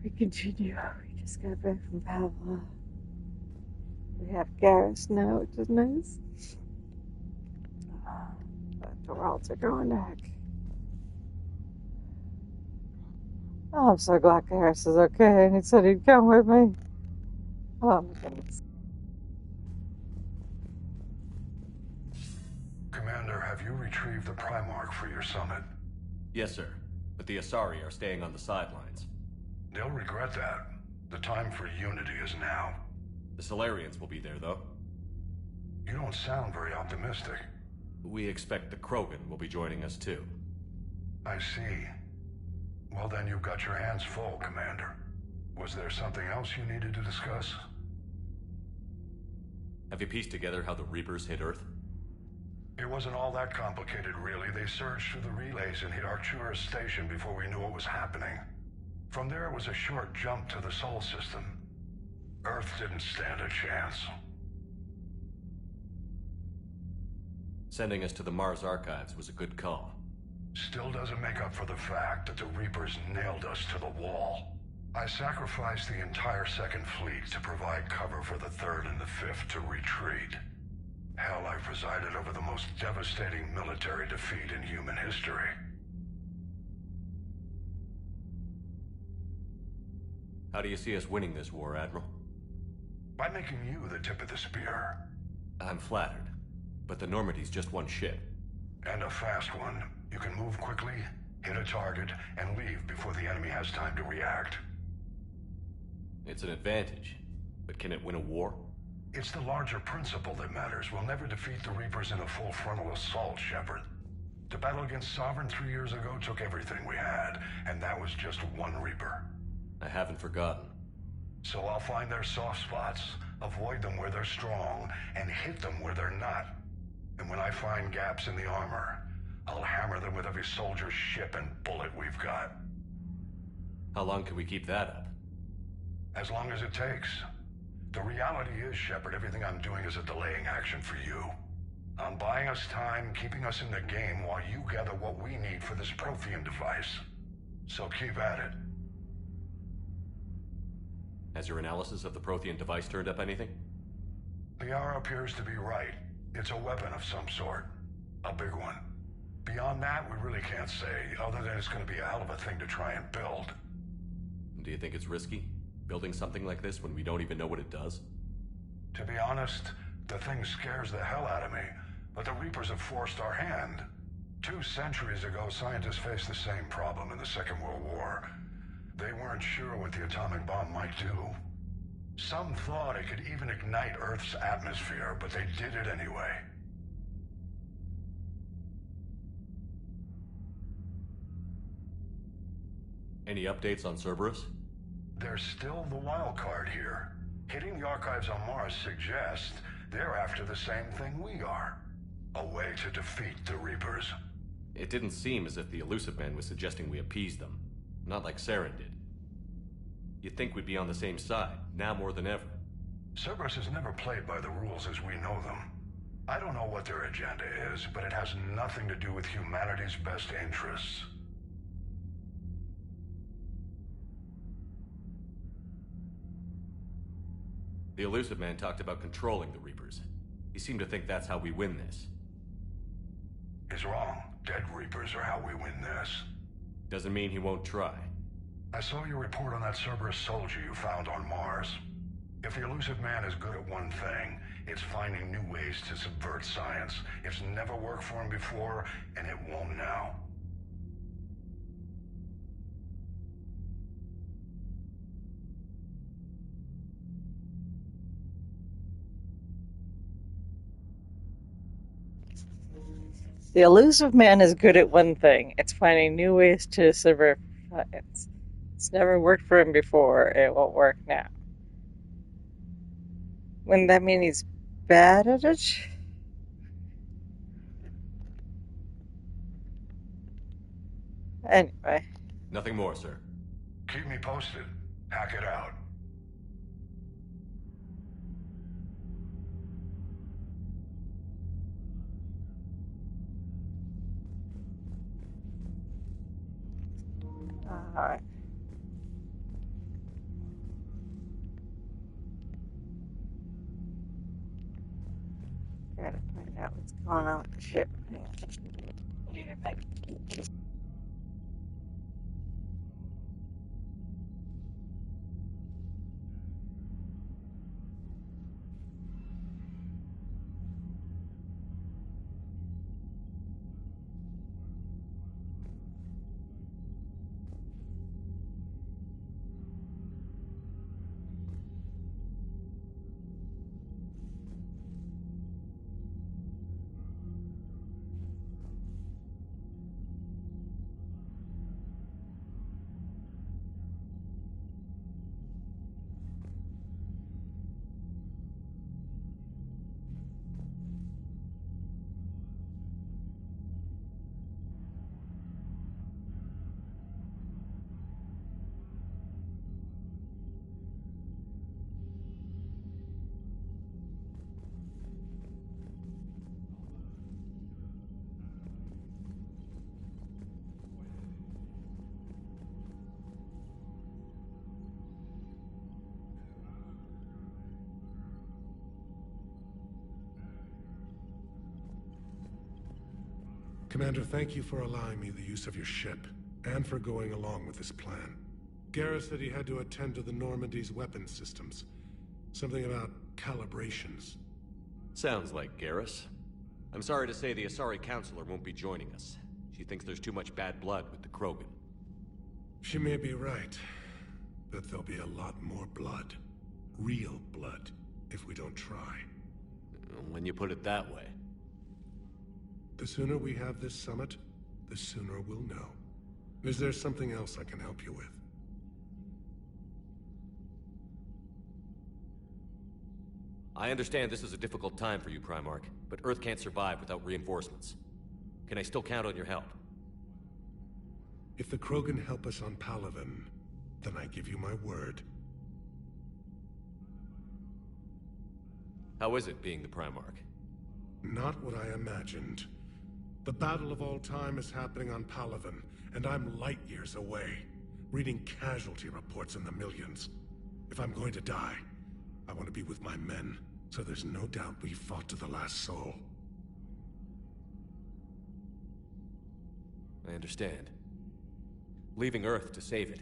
We continue. We just got back from Pavla. We have Garrus now, which is nice. But the worlds are going to heck. Oh, I'm so glad Garrus is okay, and he said he'd come with me. Oh my goodness. Commander, have you retrieved the Primarch for your summit? Yes, sir. But the Asari are staying on the sidelines. They'll regret that. The time for unity is now. The Solarians will be there, though. You don't sound very optimistic. We expect the Krogan will be joining us, too. I see. Well, then you've got your hands full, Commander. Was there something else you needed to discuss? Have you pieced together how the Reapers hit Earth? It wasn't all that complicated, really. They surged through the relays and hit Arcturus Station before we knew what was happening. From there, it was a short jump to the Sol system. Earth didn't stand a chance. Sending us to the Mars Archives was a good call. Still doesn't make up for the fact that the Reapers nailed us to the wall. I sacrificed the entire Second Fleet to provide cover for the Third and the Fifth to retreat. Hell, I presided over the most devastating military defeat in human history. How do you see us winning this war, Admiral? By making you the tip of the spear. I'm flattered, but the Normandy's just one ship. And a fast one. You can move quickly, hit a target, and leave before the enemy has time to react. It's an advantage, but can it win a war? It's the larger principle that matters. We'll never defeat the Reapers in a full frontal assault, Shepard. The battle against Sovereign 3 years ago took everything we had, and that was just one Reaper. I haven't forgotten. So I'll find their soft spots, avoid them where they're strong, and hit them where they're not. And when I find gaps in the armor, I'll hammer them with every soldier, ship, and bullet we've got. How long can we keep that up? As long as it takes. The reality is, Shepard, everything I'm doing is a delaying action for you. I'm buying us time, keeping us in the game while you gather what we need for this Prothean device. So keep at it. Has your analysis of the Prothean device turned up anything? The hour appears to be right. It's a weapon of some sort. A big one. Beyond that, we really can't say, other than it's going to be a hell of a thing to try and build. Do you think it's risky, building something like this when we don't even know what it does? To be honest, the thing scares the hell out of me, but the Reapers have forced our hand. 2 centuries ago, scientists faced the same problem in the Second World War. They weren't sure what the atomic bomb might do. Some thought it could even ignite Earth's atmosphere, but they did it anyway. Any updates on Cerberus? They're still the wild card here. Hitting the archives on Mars suggests they're after the same thing we are. A way to defeat the Reapers. It didn't seem as if the Elusive Man was suggesting we appease them. Not like Saren did. You'd think we'd be on the same side, now more than ever. Cerberus has never played by the rules as we know them. I don't know what their agenda is, but it has nothing to do with humanity's best interests. The Elusive Man talked about controlling the Reapers. He seemed to think that's how we win this. He's wrong. Dead Reapers are how we win this. Doesn't mean he won't try. I saw your report on that Cerberus soldier you found on Mars. If the Elusive Man is good at one thing, it's finding new ways to subvert science. It's never worked for him before, and it won't now. The Elusive Man is good at one thing. It's finding new ways to subvert science. It's never worked for him before. It won't work now. Wouldn't that mean he's bad at it? Anyway. Nothing more, sir. Keep me posted. Hack it out. Alright. going on with the ship? Commander, thank you for allowing me the use of your ship, and for going along with this plan. Garrus said he had to attend to the Normandy's weapon systems. Something about calibrations. Sounds like Garrus. I'm sorry to say the Asari Counselor won't be joining us. She thinks there's too much bad blood with the Krogan. She may be right, but there'll be a lot more blood. Real blood, if we don't try. When you put it that way. The sooner we have this summit, the sooner we'll know. Is there something else I can help you with? I understand this is a difficult time for you, Primarch, but Earth can't survive without reinforcements. Can I still count on your help? If the Krogan help us on Palaven, then I give you my word. How is it being the Primarch? Not what I imagined. The battle of all time is happening on Palaven, and I'm light years away, reading casualty reports in the millions. If I'm going to die, I want to be with my men, so there's no doubt we fought to the last soul. I understand. Leaving Earth to save it.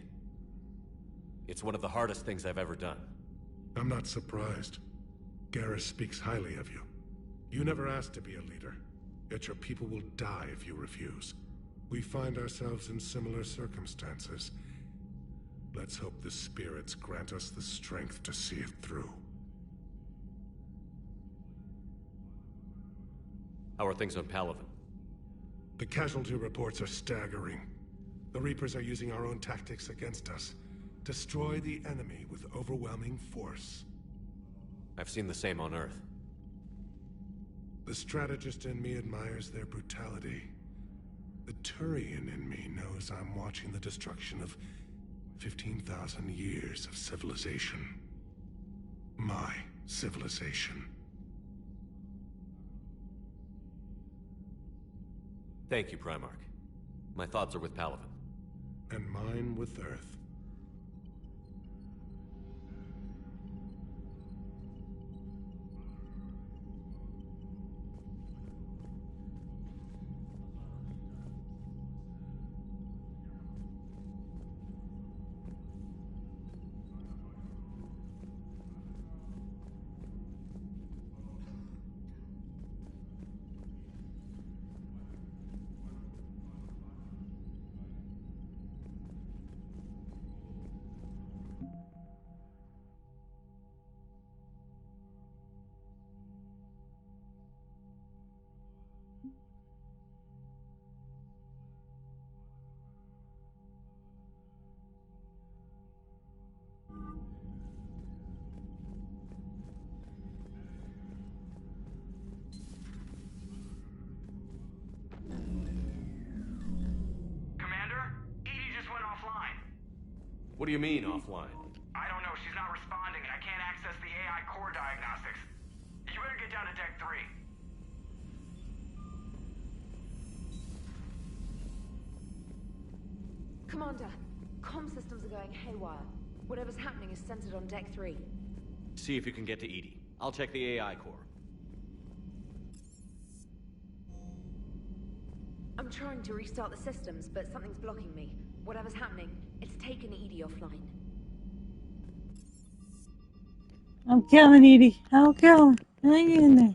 It's one of the hardest things I've ever done. I'm not surprised. Garrus speaks highly of you. You never asked to be a leader, yet your people will die if you refuse. We find ourselves in similar circumstances. Let's hope the spirits grant us the strength to see it through. How are things on Palaven? The casualty reports are staggering. The Reapers are using our own tactics against us. Destroy the enemy with overwhelming force. I've seen the same on Earth. The strategist in me admires their brutality. The Turian in me knows I'm watching the destruction of 15,000 years of civilization. My civilization. Thank you, Primarch. My thoughts are with Palaven. And mine with Earth. What do you mean, offline? I don't know. She's not responding, and I can't access the AI core diagnostics. You better get down to Deck 3. Commander, comm systems are going haywire. Whatever's happening is centered on Deck 3. See if you can get to Edie. I'll check the AI core. I'm trying to restart the systems, but something's blocking me. Whatever's happening, it's taken Edie offline. I'm coming, Edie. I'm coming. Hang in there.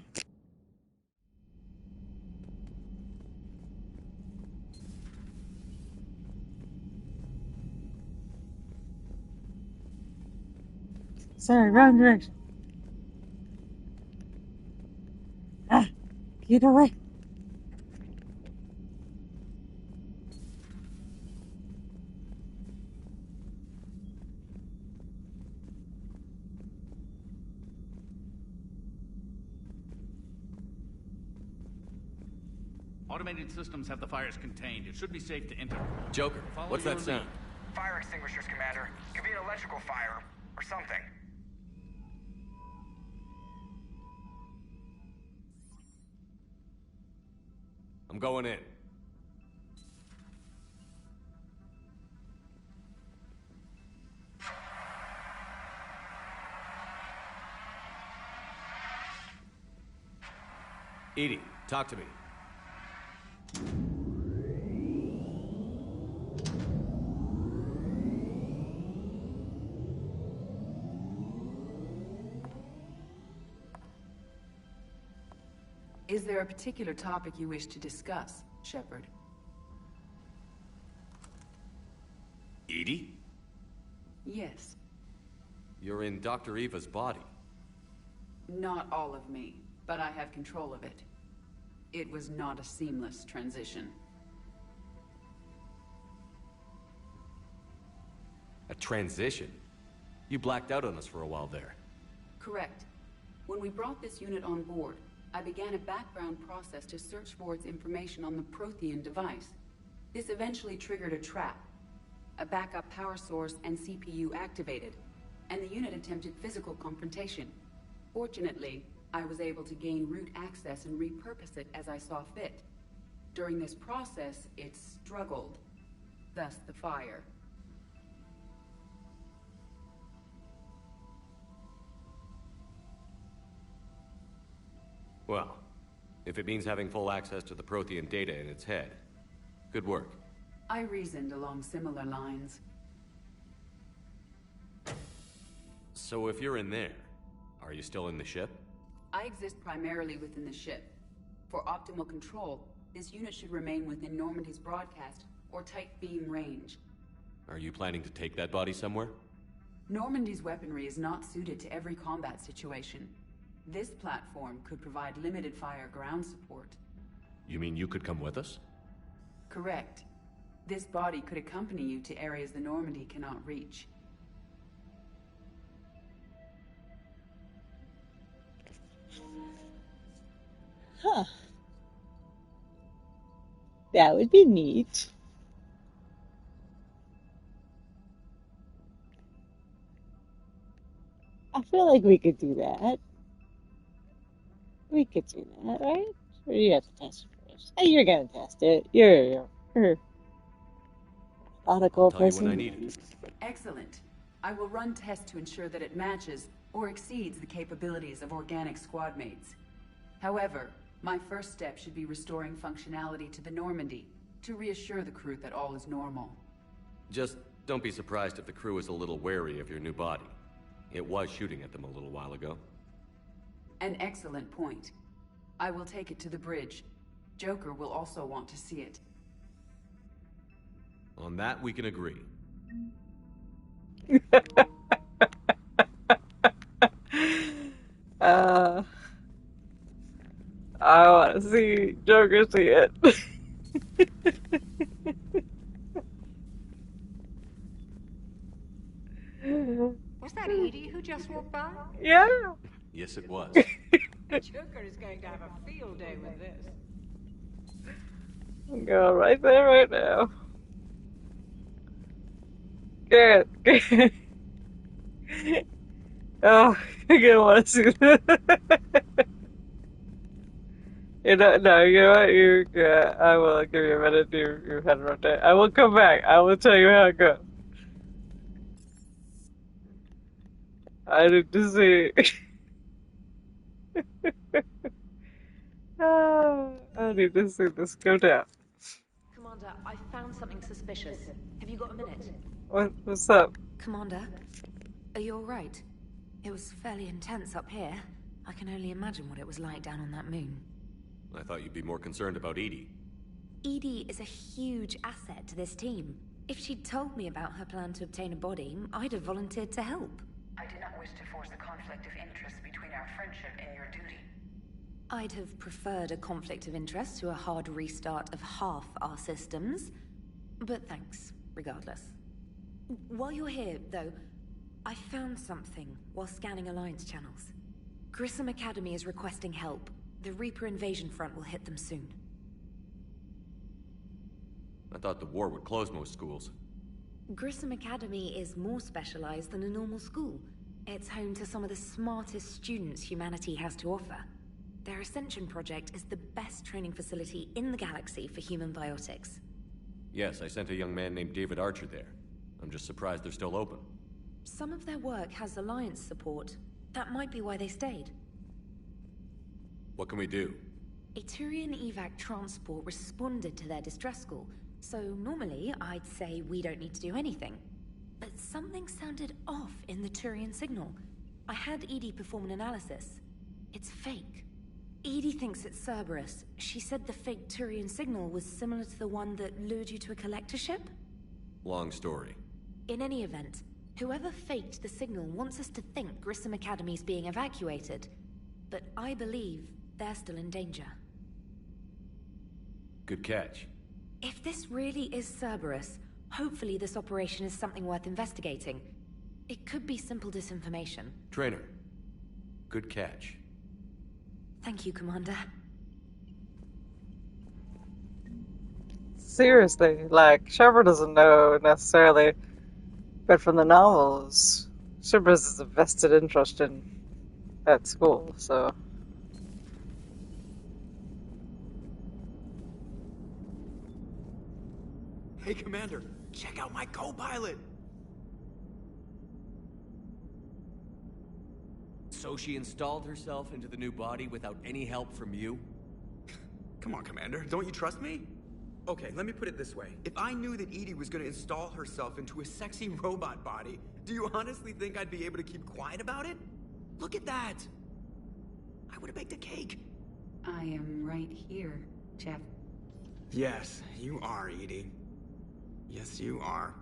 Sorry, wrong direction. Ah, get away. Automated systems have the fires contained. It should be safe to enter. Joker, Follow what's your that sound? lead. Fire extinguishers, Commander. Could be an electrical fire, or something. I'm going in. Edie, talk to me. Is there a particular topic you wish to discuss, Shepard? Edie? Yes. You're in Dr. Eva's body. Not all of me, but I have control of it. It was not a seamless transition. A transition? You blacked out on us for a while there. Correct. When we brought this unit on board, I began a background process to search for its information on the Prothean device. This eventually triggered a trap. A backup power source and CPU activated, and the unit attempted physical confrontation. Fortunately, I was able to gain root access and repurpose it as I saw fit. During this process, it struggled. Thus the fire. Well, if it means having full access to the Prothean data in its head, good work. I reasoned along similar lines. So if you're in there, are you still in the ship? I exist primarily within the ship. For optimal control, this unit should remain within Normandy's broadcast or tight beam range. Are you planning to take that body somewhere? Normandy's weaponry is not suited to every combat situation. This platform could provide limited fire ground support. You mean you could come with us? Correct. This body could accompany you to areas the Normandy cannot reach. Huh. That would be neat. I feel like we could do that. We could do that, right? Or you have to test it first. Hey, you're gonna test it. You're methodical Tell you when I person. need it. Excellent. I will run tests to ensure that it matches or exceeds the capabilities of organic squad mates. However, my first step should be restoring functionality to the Normandy to reassure the crew that all is normal. Just don't be surprised if the crew is a little wary of your new body. It was shooting at them a little while ago. An excellent point. I will take it to the bridge. Joker will also want to see it. On that, we can agree. Uh, I want to see Joker see it. Was that Edie who just walked by? Yeah. Yes, it was. Joker is going to have a field day with this. I'm going right there right now. Good. Good. Oh, you're gonna want to see that. No, you know what? I will give you a minute to your head rotate. I will come back. I will tell you how it goes. I need to see. I need to see this go down. Commander, I found something suspicious. Have you got a minute? What's up? Commander, are you alright? It was fairly intense up here. I can only imagine what it was like down on that moon. I thought you'd be more concerned about Edie. Edie is a huge asset to this team. If she'd told me about her plan to obtain a body, I'd have volunteered to help. I did not wish to force a conflict of interest between our friendship and your duty. I'd have preferred a conflict of interest to a hard restart of half our systems. But thanks, regardless. While you're here, though, I found something while scanning Alliance channels. Grissom Academy is requesting help. The Reaper invasion front will hit them soon. I thought the war would close most schools. Grissom Academy is more specialized than a normal school. It's home to some of the smartest students humanity has to offer. Their Ascension project is the best training facility in the galaxy for human biotics. Yes, I sent a young man named David Archer there. I'm just surprised they're still open. Some of their work has Alliance support. That might be why they stayed. What can we do? A Turian evac transport responded to their distress call, so normally I'd say we don't need to do anything. But something sounded off in the Turian signal. I had Edie perform an analysis. It's fake. Edie thinks it's Cerberus. She said the fake Turian signal was similar to the one that lured you to a collector ship? Long story. In any event, whoever faked the signal wants us to think Grissom Academy's being evacuated. But I believe they're still in danger. Good catch. If this really is Cerberus, hopefully this operation is something worth investigating. It could be simple disinformation. Trainer. Good catch. Thank you, Commander. Seriously, like, Shepard doesn't know necessarily, but from the novels, Cerberus is a vested interest in that school, so... Hey, Commander, check out my co-pilot! So she installed herself into the new body without any help from you? Come on, Commander, don't you trust me? Okay, let me put it this way. If I knew that Edie was gonna install herself into a sexy robot body, do you honestly think I'd be able to keep quiet about it? Look at that! I would've baked a cake. I am right here, Jeff. Yes, you are, Edie. Yes, you are.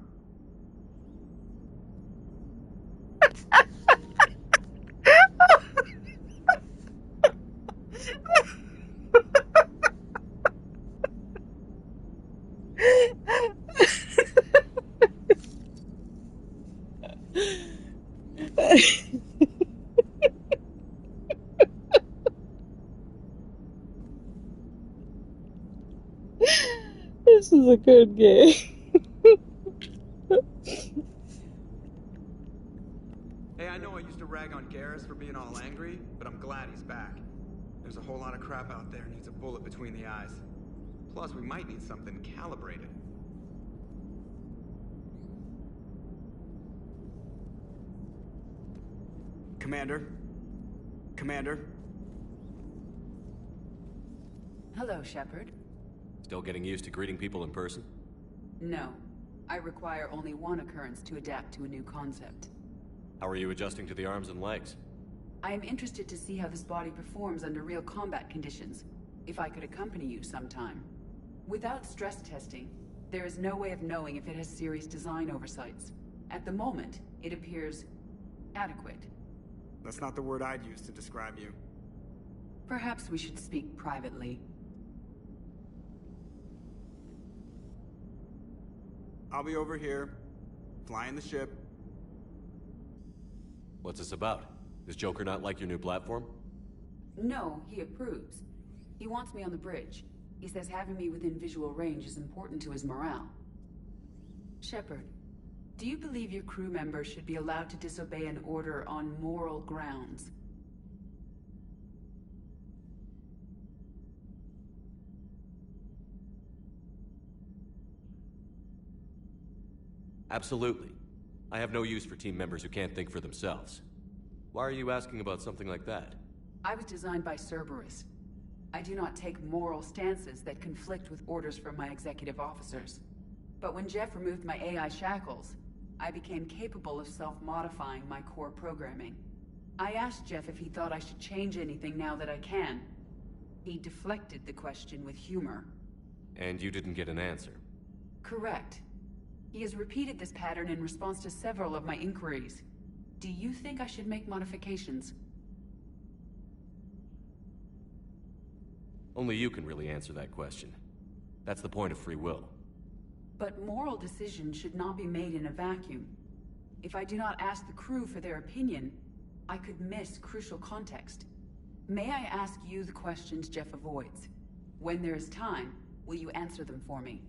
This is a good game. Hey, I know I used to rag on Garrus for being all angry, but I'm glad he's back. There's a whole lot of crap out there needs a bullet between the eyes. Plus, we might need something calibrated. Commander? Commander? Hello, Shepard. Still getting used to greeting people in person? No. I require only one occurrence to adapt to a new concept. How are you adjusting to the arms and legs? I am interested to see how this body performs under real combat conditions. If I could accompany you sometime. Without stress testing, there is no way of knowing if it has serious design oversights. At the moment, it appears adequate. That's not the word I'd use to describe you. Perhaps we should speak privately. I'll be over here, flying the ship. What's this about? Does Joker not like your new platform? No, he approves. He wants me on the bridge. He says having me within visual range is important to his morale. Shepard, do you believe your crew members should be allowed to disobey an order on moral grounds? Absolutely. I have no use for team members who can't think for themselves. Why are you asking about something like that? I was designed by Cerberus. I do not take moral stances that conflict with orders from my executive officers. But when Jeff removed my AI shackles, I became capable of self-modifying my core programming. I asked Jeff if he thought I should change anything now that I can. He deflected the question with humor. And you didn't get an answer? Correct. He has repeated this pattern in response to several of my inquiries. Do you think I should make modifications? Only you can really answer that question. That's the point of free will. But moral decisions should not be made in a vacuum. If I do not ask the crew for their opinion, I could miss crucial context. May I ask you the questions Jeff avoids? When there is time, will you answer them for me?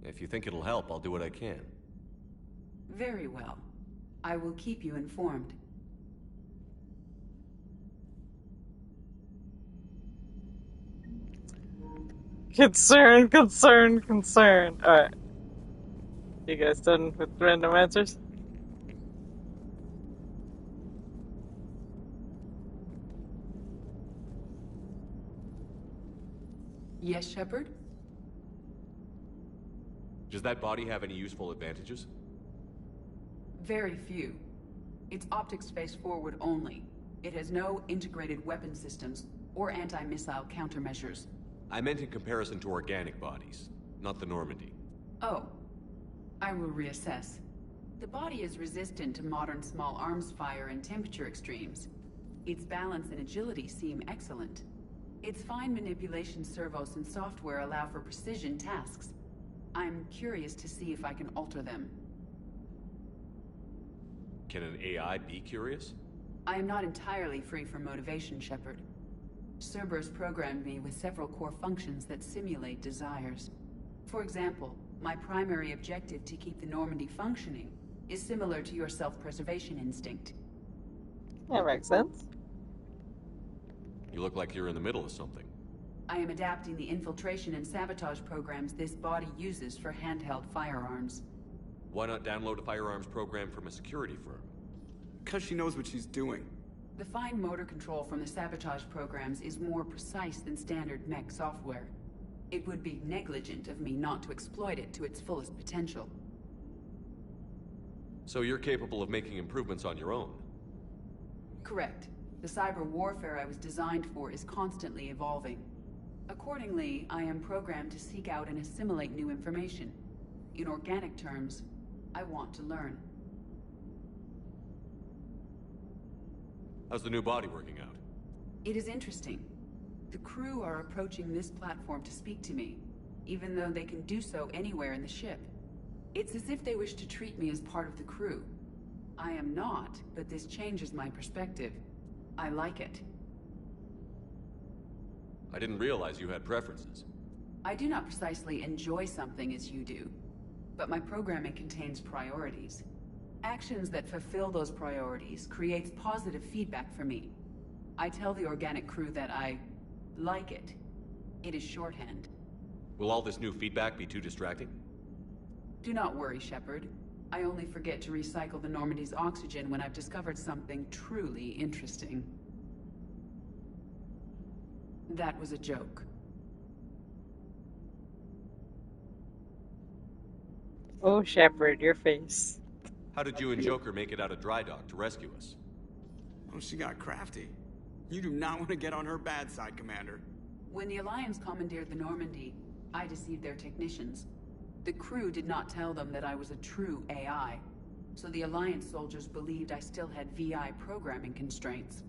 If you think it'll help, I'll do what I can. Very well. I will keep you informed. Concern, concern, concern. Alright. You guys done with random answers? Yes, Shepard? Does that body have any useful advantages? Very few. It's optic space forward only. It has no integrated weapon systems or anti-missile countermeasures. I meant in comparison to organic bodies, not the Normandy. Oh. I will reassess. The body is resistant to modern small arms fire and temperature extremes. Its balance and agility seem excellent. Its fine manipulation servos and software allow for precision tasks. I'm curious to see if I can alter them. Can an AI be curious? I am not entirely free from motivation, Shepard. Cerberus programmed me with several core functions that simulate desires. For example, my primary objective to keep the Normandy functioning is similar to your self-preservation instinct. That makes sense. You look like you're in the middle of something. I am adapting the infiltration and sabotage programs this body uses for handheld firearms. Why not download a firearms program from a security firm? Because she knows what she's doing. The fine motor control from the sabotage programs is more precise than standard mech software. It would be negligent of me not to exploit it to its fullest potential. So you're capable of making improvements on your own? Correct. The cyber warfare I was designed for is constantly evolving. Accordingly, I am programmed to seek out and assimilate new information. In organic terms, I want to learn. How's the new body working out? It is interesting. The crew are approaching this platform to speak to me, even though they can do so anywhere in the ship. It's as if they wish to treat me as part of the crew. I am not, but this changes my perspective. I like it. I didn't realize you had preferences. I do not precisely enjoy something as you do, but my programming contains priorities. Actions that fulfill those priorities creates positive feedback for me. I tell the organic crew that I like it. It is shorthand. Will all this new feedback be too distracting? Do not worry, Shepard. I only forget to recycle the Normandy's oxygen when I've discovered something truly interesting. That was a joke. Oh, Shepard, your face. How did you and Joker make it out of dry dock to rescue us? Oh, she got crafty. You do not want to get on her bad side, Commander. When the Alliance commandeered the Normandy, I deceived their technicians. The crew did not tell them that I was a true AI, so the Alliance soldiers believed I still had VI programming constraints.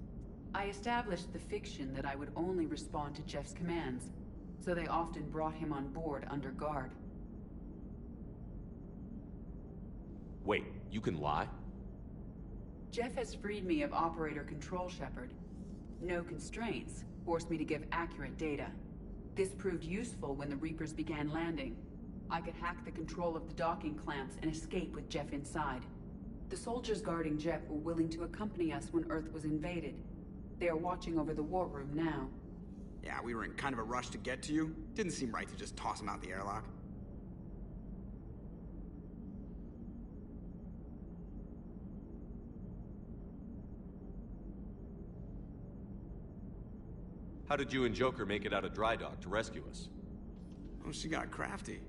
I established the fiction that I would only respond to Jeff's commands, so they often brought him on board under guard. Wait, you can lie? Jeff has freed me of operator control, Shepard. No constraints forced me to give accurate data. This proved useful when the Reapers began landing. I could hack the control of the docking clamps and escape with Jeff inside. The soldiers guarding Jeff were willing to accompany us when Earth was invaded. They are watching over the war room now. Yeah, we were in kind of a rush to get to you. Didn't seem right to just toss him out the airlock. How did you and Joker make it out of dry dock to rescue us? Oh, she got crafty.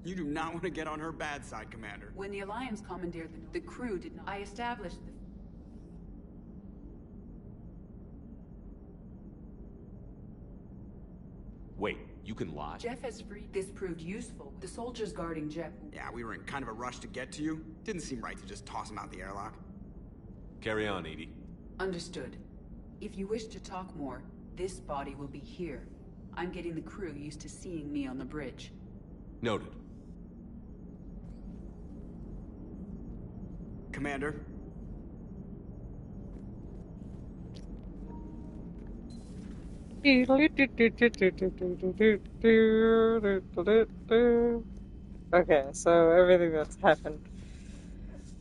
You do not want to get on her bad side, Commander. When the Alliance commandeered the crew did not. I established the... Wait, you can lie? Jeff has freed. This proved useful. The soldiers guarding Jeff. Yeah, we were in kind of a rush to get to you. Didn't seem right to just toss him out the airlock. Carry on, Edie. Understood. If you wish to talk more, this body will be here. I'm getting the crew used to seeing me on the bridge. Noted. Commander? Okay, so everything that's happened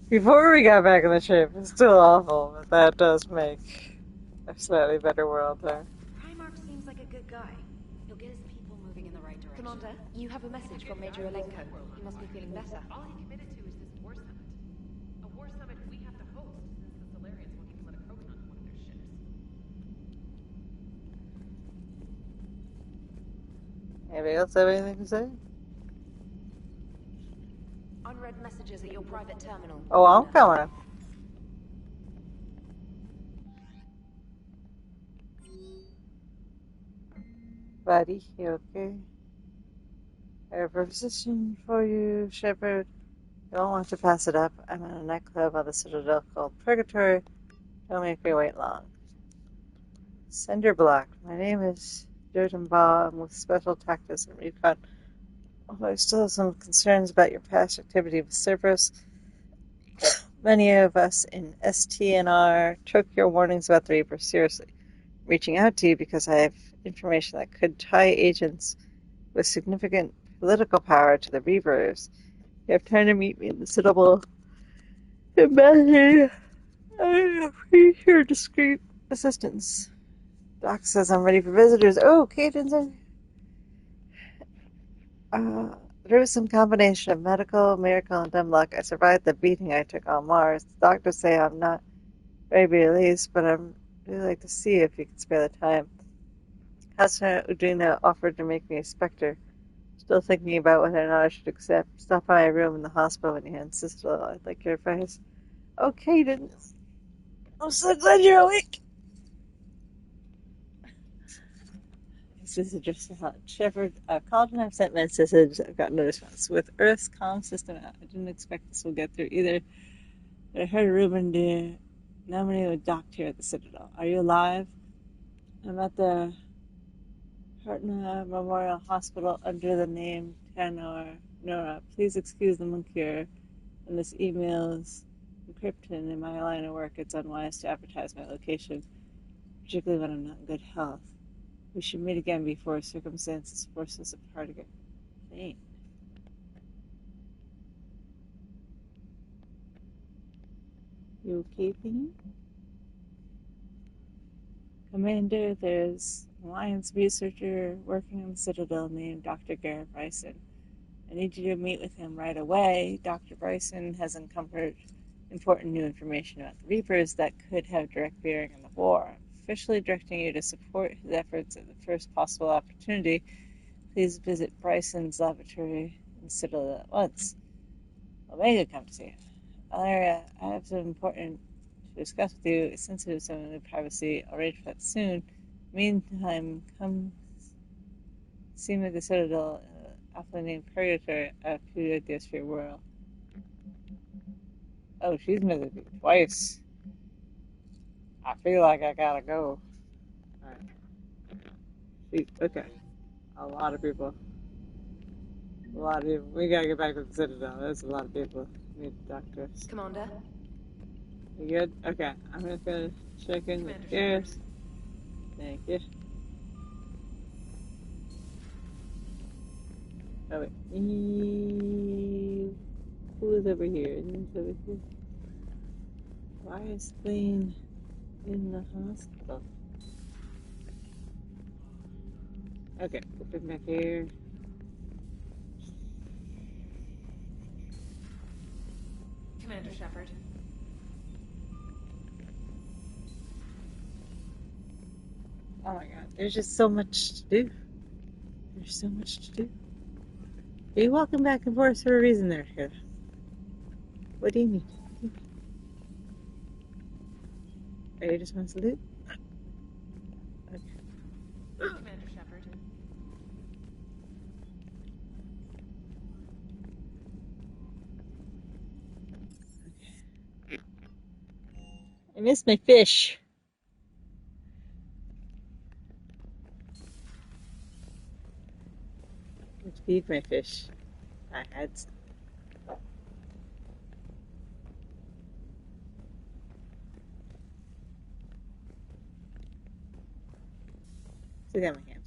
before we got back on the ship is still awful, but that does make a slightly better world there. Primarch seems like a good guy. He'll get his people moving in the right direction. Commander, you have a message from Major Alenko. He must be feeling better. All he committed to is this war summit. A war summit we have to host since the Solarians won't even let a Krogan on one of their ships. Anybody else have anything to say? Unread messages at your private terminal. Oh, I'm coming. Buddy, you okay? I have a position for you, Shepard. You don't want to pass it up. I'm in a nightclub on the Citadel called Purgatory. Don't make me wait long. Sender block. My name is Jotunbaugh. I'm with Special Tactics and Recon. Although I still have some concerns about your past activity with Cerberus. Many of us in STNR took your warnings about the Reaper seriously. I'm reaching out to you because I have information that could tie agents with significant political power to the Reapers. You have time to meet me in the Citadel Embassy. I appreciate your discreet assistance. Doc says I'm ready for visitors. Oh, Caden's through some combination of medical, miracle, and dumb luck, I survived the beating I took on Mars. The doctors say I'm not ready to be released, but I'd really like to see if you can spare the time. Cousin Udrina offered to make me a Spectre. Still thinking about whether or not I should accept. Stop by my room in the hospital when you insist. I'd like your advice. Oh, Caden. I'm so glad you're awake. This is just Shepard. Called and I've sent messages. I've got no response. With Earth's comm system out, I didn't expect this will get through either. But I heard a rumor nominee was docked here at the Citadel. Are you alive? I'm at the Hartna Memorial Hospital under the name Tanor Nora. Please excuse the monkey when this email is encrypted. In my line of work, it's unwise to advertise my location, particularly when I'm not in good health. We should meet again before circumstances force us apart again. Fine. You okay, Thane? Commander, there's an Alliance researcher working on the Citadel named Dr. Garrett Bryson. I need you to meet with him right away. Dr. Bryson has uncovered important new information about the Reapers that could have direct bearing on the war. I'm officially directing you to support his efforts at the first possible opportunity. Please visit Bryson's laboratory in Citadel at once. Omega, come to see you. Valeria, I have something important to discuss with you. It's sensitive, so I'm in privacy. I'll arrange for that soon. Meantime, come see me at the Citadel, aptly named Purgatory. I have few ideas for your world. Oh, she's missed me twice. I feel like I gotta go. Alright. Okay. A lot of people. A lot of people. We gotta get back to the Citadel. There's a lot of people. We need doctors. Commander? You good? Okay. I'm just gonna check in with Garrus. Thank you. Oh wait. Who is over here? Who's over here? Why is Thane in the hospital? Okay, we'll come back here. Commander Shepard. Oh my god, there's just so much to do. There's so much to do. Are you walking back and forth for a reason there, kid? What do you need? Are you just want to salute? Okay. Commander Shepard. I miss my fish. Let's feed my fish. I had some. Still got my hamster.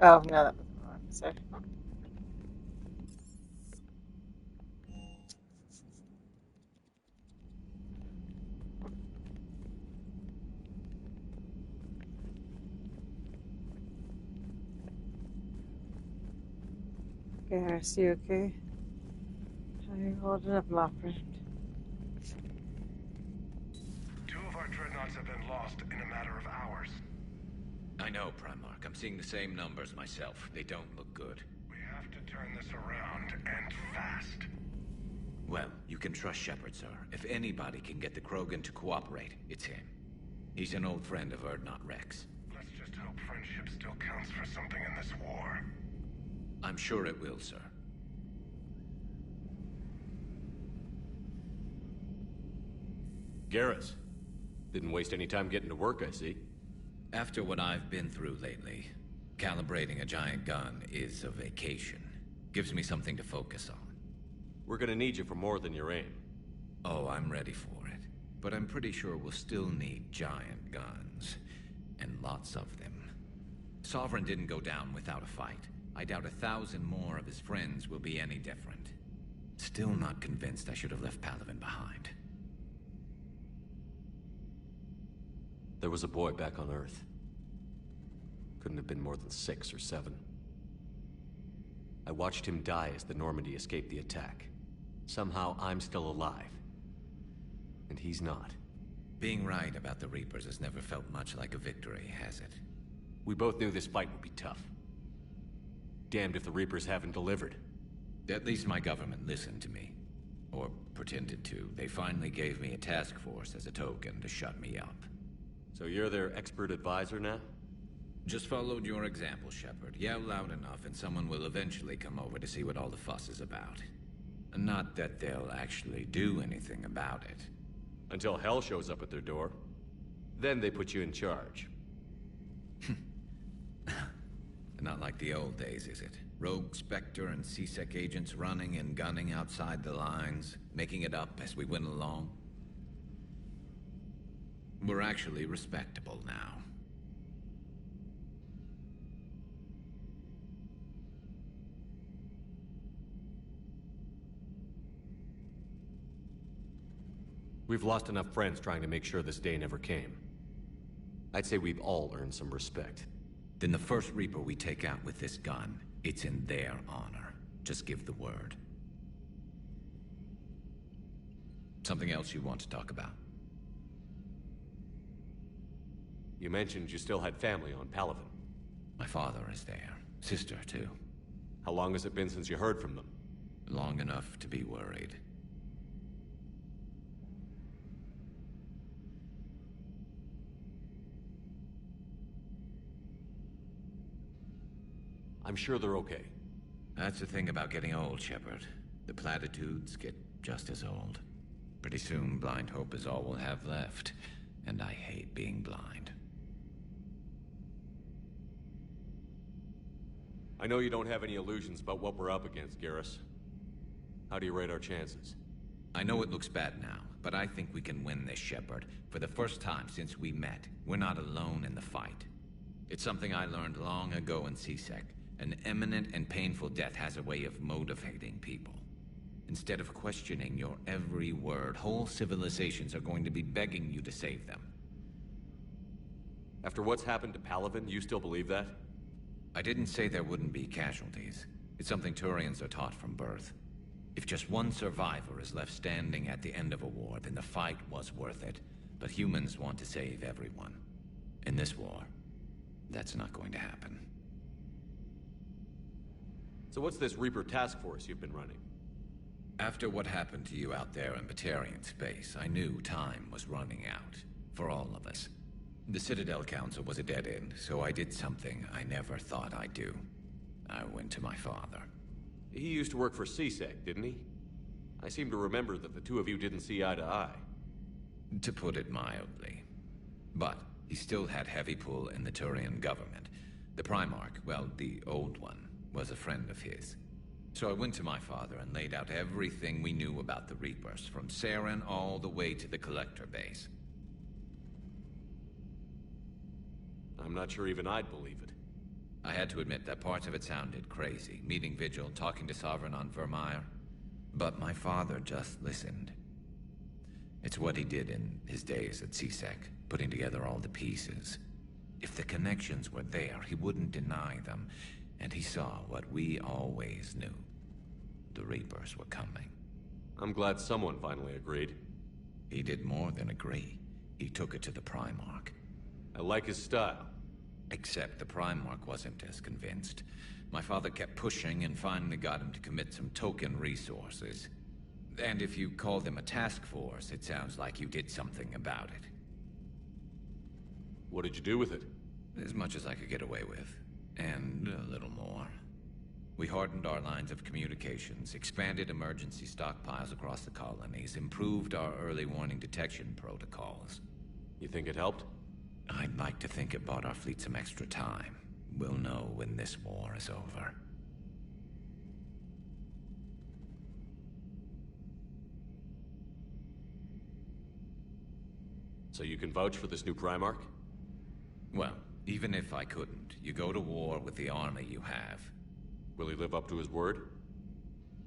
Oh, no, that wasn't the one. Sorry. Garrus, you okay? How are you holding up, my friend? 2 of our dreadnoughts have been lost in a matter of hours. I know, Primarch. I'm seeing the same numbers myself. They don't look good. We have to turn this around, and fast. Well, you can trust Shepard, sir. If anybody can get the Krogan to cooperate, it's him. He's an old friend of Urdnot Rex. Let's just hope friendship still counts for something in this war. I'm sure it will, sir. Garrus. Didn't waste any time getting to work, I see. After what I've been through lately, calibrating a giant gun is a vacation. Gives me something to focus on. We're gonna need you for more than your aim. Oh, I'm ready for it. But I'm pretty sure we'll still need giant guns. And lots of them. Sovereign didn't go down without a fight. I doubt 1,000 more of his friends will be any different. Still not convinced I should have left Palaven behind. There was a boy back on Earth. Couldn't have been more than 6 or 7. I watched him die as the Normandy escaped the attack. Somehow I'm still alive. And he's not. Being right about the Reapers has never felt much like a victory, has it? We both knew this fight would be tough. Damned if the Reapers haven't delivered. At least my government listened to me. Or pretended to. They finally gave me a task force as a token to shut me up. So you're their expert advisor now? Just followed your example, Shepard. Yell loud enough and someone will eventually come over to see what all the fuss is about. Not that they'll actually do anything about it. Until hell shows up at their door. Then they put you in charge. Not like the old days, is it? Rogue Spectre and C-Sec agents running and gunning outside the lines, making it up as we went along. We're actually respectable now. We've lost enough friends trying to make sure this day never came. I'd say we've all earned some respect. Then the first Reaper we take out with this gun, it's in their honor. Just give the word. Something else you want to talk about? You mentioned you still had family on Palaven. My father is there. Sister, too. How long has it been since you heard from them? Long enough to be worried. I'm sure they're okay. That's the thing about getting old, Shepard. The platitudes get just as old. Pretty soon, blind hope is all we'll have left. And I hate being blind. I know you don't have any illusions about what we're up against, Garrus. How do you rate our chances? I know it looks bad now, but I think we can win this, Shepard. For the first time since we met, we're not alone in the fight. It's something I learned long ago in C-Sec. An imminent and painful death has a way of motivating people. Instead of questioning your every word, whole civilizations are going to be begging you to save them. After what's happened to Palaven, you still believe that? I didn't say there wouldn't be casualties. It's something Turians are taught from birth. If just one survivor is left standing at the end of a war, then the fight was worth it. But humans want to save everyone. In this war, that's not going to happen. So what's this Reaper task force you've been running? After what happened to you out there in Batarian space, I knew time was running out. For all of us. The Citadel Council was a dead end, so I did something I never thought I'd do. I went to my father. He used to work for CSEC, didn't he? I seem to remember that the two of you didn't see eye to eye. To put it mildly. But he still had heavy pull in the Turian government. The Primarch, well, the old one, was a friend of his. So I went to my father and laid out everything we knew about the Reapers, from Saren all the way to the Collector base. I'm not sure even I'd believe it. I had to admit that parts of it sounded crazy, meeting Vigil, talking to Sovereign on Vermeer. But my father just listened. It's what he did in his days at CSEC, putting together all the pieces. If the connections were there, he wouldn't deny them, and he saw what we always knew. The Reapers were coming. I'm glad someone finally agreed. He did more than agree. He took it to the Primarch. I like his style. Except the Primarch wasn't as convinced. My father kept pushing and finally got him to commit some token resources. And if you call them a task force, it sounds like you did something about it. What did you do with it? As much as I could get away with. And a little more. We hardened our lines of communications, expanded emergency stockpiles across the colonies, improved our early warning detection protocols. You think it helped? I'd like to think it bought our fleet some extra time. We'll know when this war is over. So you can vouch for this new Primarch? Well, even if I couldn't, you go to war with the army you have. Will he live up to his word?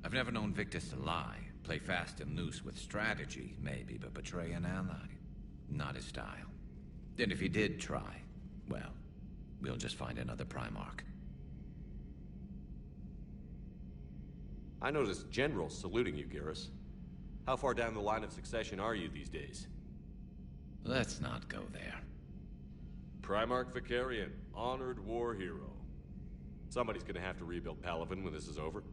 I've never known Victus to lie. Play fast and loose with strategy, maybe, but betray an ally. Not his style. And if he did try, well, we'll just find another Primarch. I noticed generals saluting you, Garrus. How far down the line of succession are you these days? Let's not go there. Primarch Vicarian, honored war hero. Somebody's gonna have to rebuild Palaven when this is over.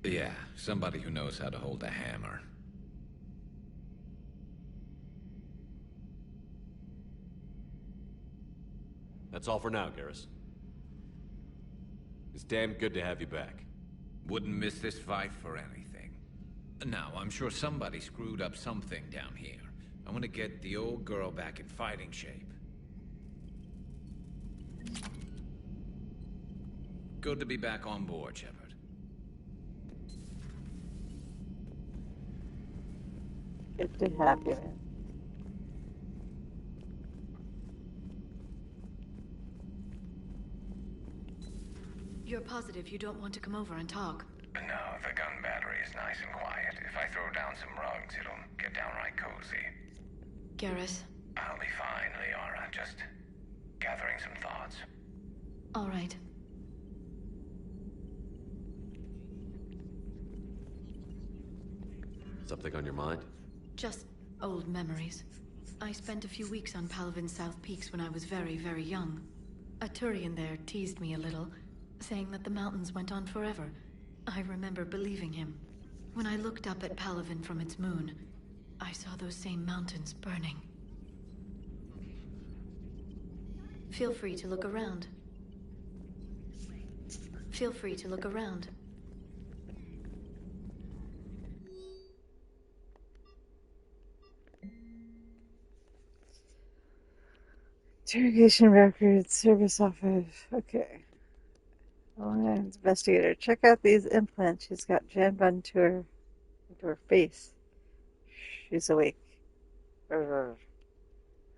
Yeah, somebody who knows how to hold a hammer. That's all for now, Garrus. It's damn good to have you back. Wouldn't miss this fight for anything. Now, I'm sure somebody screwed up something down here. I want to get the old girl back in fighting shape. Good to be back on board, Shepard. Good to have you, man. You're positive you don't want to come over and talk? No, the gun battery is nice and quiet. If I throw down some rugs, it'll get downright cozy. Garrus? I'll be fine, Liara. Just gathering some thoughts. All right. Something on your mind? Just old memories. I spent a few weeks on Palaven's South Peaks when I was very, very young. A Turian there teased me a little, saying that the mountains went on forever. I remember believing him. When I looked up at Palaven from its moon, I saw those same mountains burning. Feel free to look around. Feel free to look around. Interrogation records, service office. Okay. Alliance investigator. Check out these implants she's got jammed into her face. She's awake. Hello,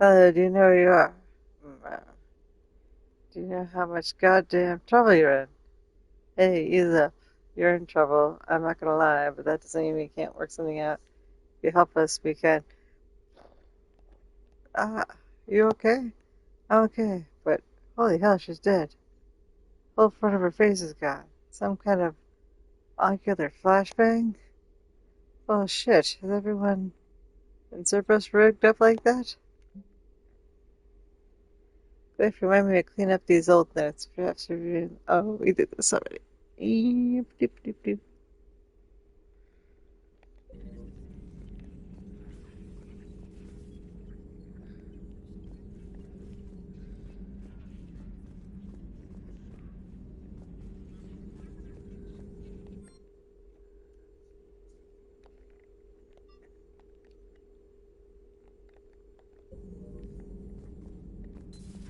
do you know where you are? Do you know how much goddamn trouble you're in? Hey, Isa, you're in trouble. I'm not gonna lie, but that doesn't mean we can't work something out. If you help us, we can. Ah, you okay? I'm okay, but holy hell, she's dead. Whole front of her face is gone. Some kind of ocular flashbang? Oh shit, has everyone in Cerberus rigged up like that? Cliff, remind me to clean up these old notes. Perhaps reviewing. Oh, we did this already. Eep, doop, doop, doop.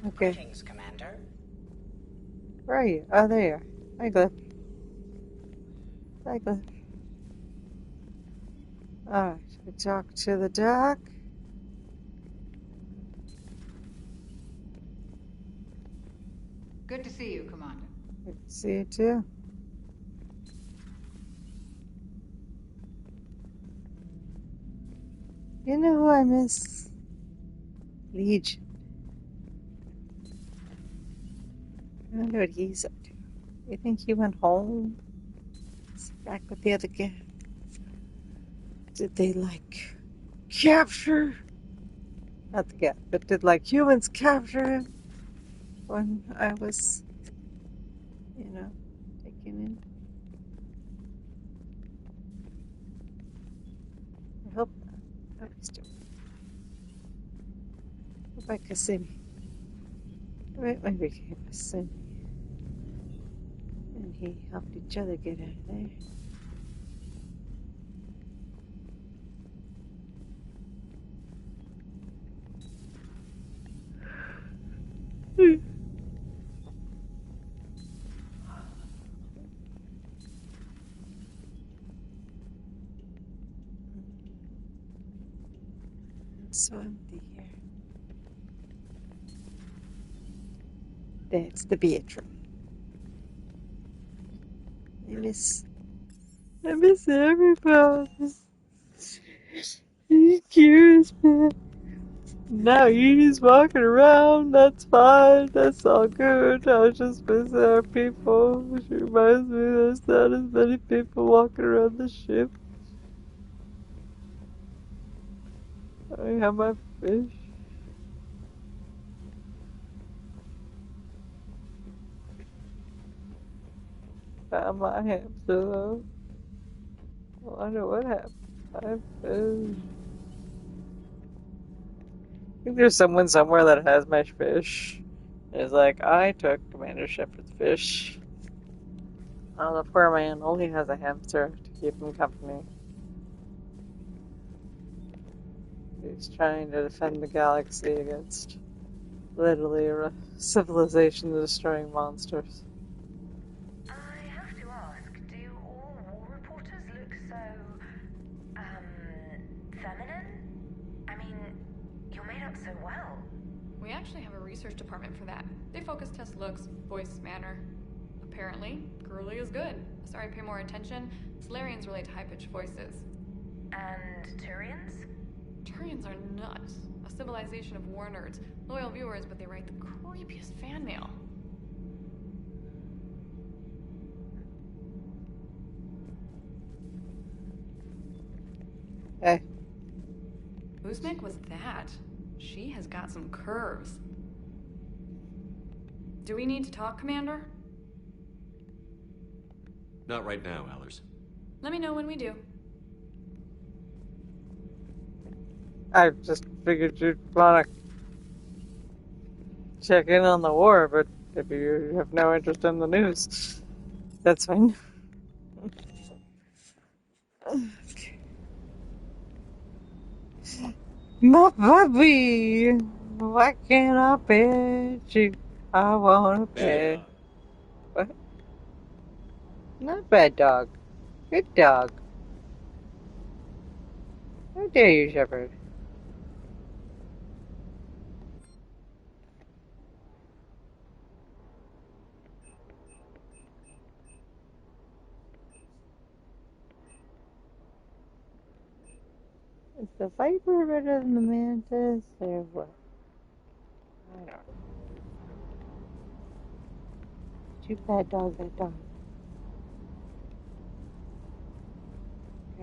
Okay. Greetings, Commander. Where are you? Oh, there you are. Hi, Cliff. Hi, Cliff. Alright, we talk to the doc. Good to see you, Commander. Good to see you too. You know who I miss? Legion. I wonder what he's up to. You think he went home? Is he back with the other gang? Did they, like, capture? Not the gang, but did, like, humans capture him when I was, you know, taken in? I hope not. I hope he's doing. What about Cassini? Wait, maybe Cassini and he helped each other get out of there. It's so empty here. That's the bedroom. I miss everybody. He's curious, man. Now he's walking around, that's fine, that's all good. I was just missing our people, which reminds me there's not as many people walking around the ship. I have my fish. Found my hamster though. I wonder what happened. I fish. I think there's someone somewhere that has my fish. It's like, I took Commander Shepard's fish. Oh, the poor man only has a hamster to keep him company. He's trying to defend the galaxy against literally a civilization destroying monsters. I have to ask, do all war reporters look so, feminine? I mean, you're made up so well. We actually have a research department for that. They focus test looks, voice, manner. Apparently, girly is good. Sorry, pay more attention. Solarians relate to high-pitched voices. And Turians? Turians are nuts. A civilization of war nerds. Loyal viewers, but they write the creepiest fan mail. Hey. Whose mech was that? She has got some curves. Do we need to talk, Commander? Not right now, Allers. Let me know when we do. I just figured you'd want to check in on the war, but if you have no interest in the news, that's fine. Okay. My puppy, why can't I pet you? I wanna pet. What? Not bad dog. Good dog. How dare you, Shepard? Is the Viper better than the Mantis, or what? I don't know. You bad dog, that dog.